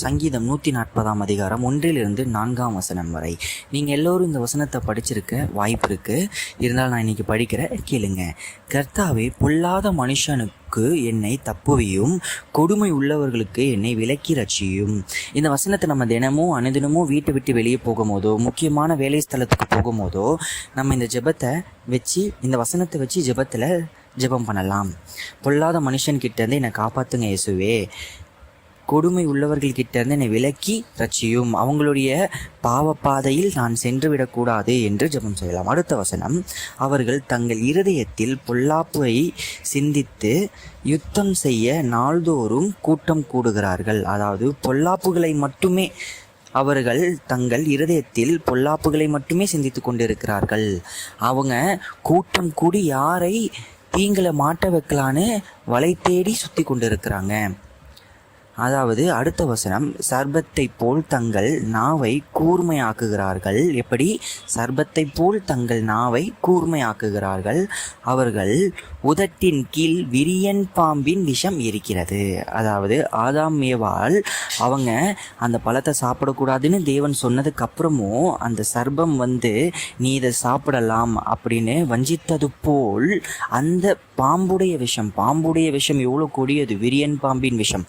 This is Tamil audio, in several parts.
சங்கீதம் 140 அதிகாரம் 1-4 வரை. நீங்கள் எல்லோரும் இந்த வசனத்தை படிச்சிருக்க வாய்ப்பு இருக்குது. இருந்தாலும் நான் இன்றைக்கி படிக்கிறேன், கேளுங்க. கர்த்தாவே, பொல்லாத மனுஷனுக்கு என்னை தப்புவியும், கொடுமை உள்ளவர்களுக்கு என்னை விலக்கி ரட்சியும். இந்த வசனத்தை நம்ம தினமும் அனுதினமும் வீட்டை விட்டு வெளியே போகும்போதோ, முக்கியமான வேலை ஸ்தலத்துக்கு போகும்போதோ, நம்ம இந்த ஜெபத்தை வச்சு, இந்த வசனத்தை வச்சு ஜெபம் பண்ணலாம். பொல்லாத மனுஷன்கிட்டேருந்து என்னை காப்பாற்றுங்க இயேசுவே, கொடுமை உள்ளவர்கள்கிட்டேருந்து என்னை விலக்கி ரட்சியும், அவங்களுடைய பாவப்பாதையில் நான் சென்று விடக்கூடாது என்று ஜெபம் செய்யலாம். அடுத்த வசனம், அவர்கள் தங்கள் இருதயத்தில் பொல்லாப்பை சிந்தித்து யுத்தம் செய்ய நாள்தோறும் கூட்டம் கூடுகிறார்கள். அதாவது பொல்லாப்புகளை மட்டுமே அவர்கள் தங்கள் இருதயத்தில் பொல்லாப்புகளை மட்டுமே சிந்தித்து கொண்டிருக்கிறார்கள். அவங்க கூட்டம் கூடி யாரை தீங்களை மாட்ட வைக்கலான்னு வலை தேடி சுற்றி கொண்டிருக்கிறாங்க. அதாவது அடுத்த வசனம், சர்பத்தை போல் தங்கள் நாவை கூர்மையாக்குகிறார்கள். எப்படி? சர்பத்தை போல் தங்கள் நாவை கூர்மையாக்குகிறார்கள். அவர்கள் உதட்டின் கீழ் விரியன் பாம்பின் விஷம் இருக்கிறது. அதாவது ஆதாம் ஏவாள் அவங்க அந்த பழத்தை சாப்பிடக்கூடாதுன்னு தேவன் சொன்னதுக்கு அப்புறமும் அந்த சர்பம் நீ இதை சாப்பிடலாம் அப்படின்னு வஞ்சித்தது போல் அந்த பாம்புடைய விஷம் எவ்வளோ கொடியது, விரியன் பாம்பின் விஷம்,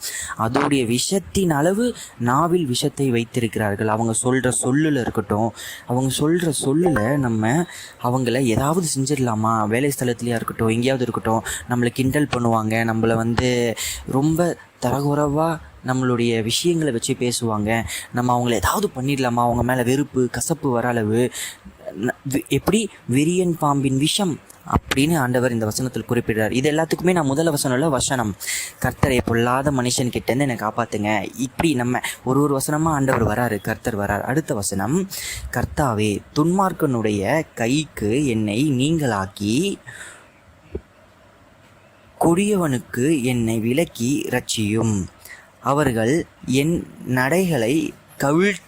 அதோடைய விஷத்தின் அளவு நாவில் விஷத்தை வைத்திருக்கிறார்கள். அவங்க சொல்கிற சொல்லில் இருக்கட்டும், அவங்க சொல்கிற சொல்லில் நம்ம அவங்கள ஏதாவது செஞ்சிடலாமா, வேலை ஸ்தலத்துலையாக இருக்கட்டும், எங்கேயாவது இருக்கட்டும், நம்மளை கிண்டல் பண்ணுவாங்க, நம்மளை ரொம்ப தரகுறவாக நம்மளுடைய விஷயங்களை வச்சு பேசுவாங்க. நம்ம அவங்கள ஏதாவது பண்ணிடலாமா, அவங்க மேலே வெறுப்பு கசப்பு வர அளவு, எப்படி விரியன் பாம்பின் விஷம் அப்படின்னு ஆண்டவர் இந்த வசனத்தில் குறிப்பிடுறார். இது எல்லாத்துக்குமே நான் முதல் வசனம், கர்த்தரை பொல்லாத மனுஷன்கிட்டேருந்து என்னை காப்பாற்றுங்க. இப்படி நம்ம ஒரு வசனமாக ஆண்டவர் வராரு, கர்த்தர் வரார். அடுத்த வசனம், கர்த்தாவே, துன்மார்க்கனுடைய கைக்கு என்னை நீங்களாக்கி கொடியவனுக்கு என்னை விலக்கி ரட்சியும். அவர்கள் என் நடைகளை கவிழ்க்க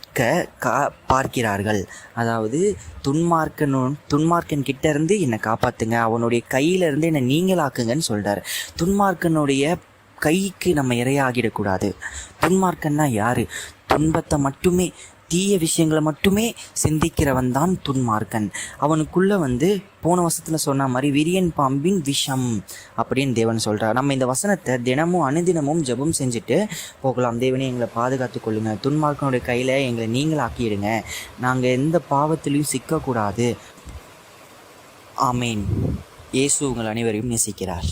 பார்க்கிறார்கள். அதாவது துன்மார்க்கன் கிட்ட இருந்து என்னை காப்பாற்றுங்க, அவனுடைய கையிலேருந்து என்னை நீங்களாக்குங்கன்னு சொல்கிறார். துன்மார்க்கனுடைய கைக்கு நம்ம இரையாகிடக்கூடாது. துன்மார்க்கன்னா யார்? துன்பத்தை மட்டுமே, தீய விஷயங்களை மட்டுமே சிந்திக்கிறவன் தான் துன்மார்க்கன். அவனுக்குள்ளே போன வசனத்தில் சொன்ன மாதிரி விரியன் பாம்பின் விஷம் அப்படின்னு தேவன் சொல்கிறார். நம்ம இந்த வசனத்தை தினமும் அனுதினமும் ஜெபம் செஞ்சுட்டு போகலாம். தேவனே, எங்களை பாதுகாத்து கொள்ளுங்க, துன்மார்க்கனுடைய கையில் எங்களை நீங்களாக்கிடுங்க, நாங்கள் எந்த பாவத்திலையும் சிக்கக்கூடாது. ஆமேன். இயேசு உங்கள் அனைவரையும் நேசிக்கிறார்.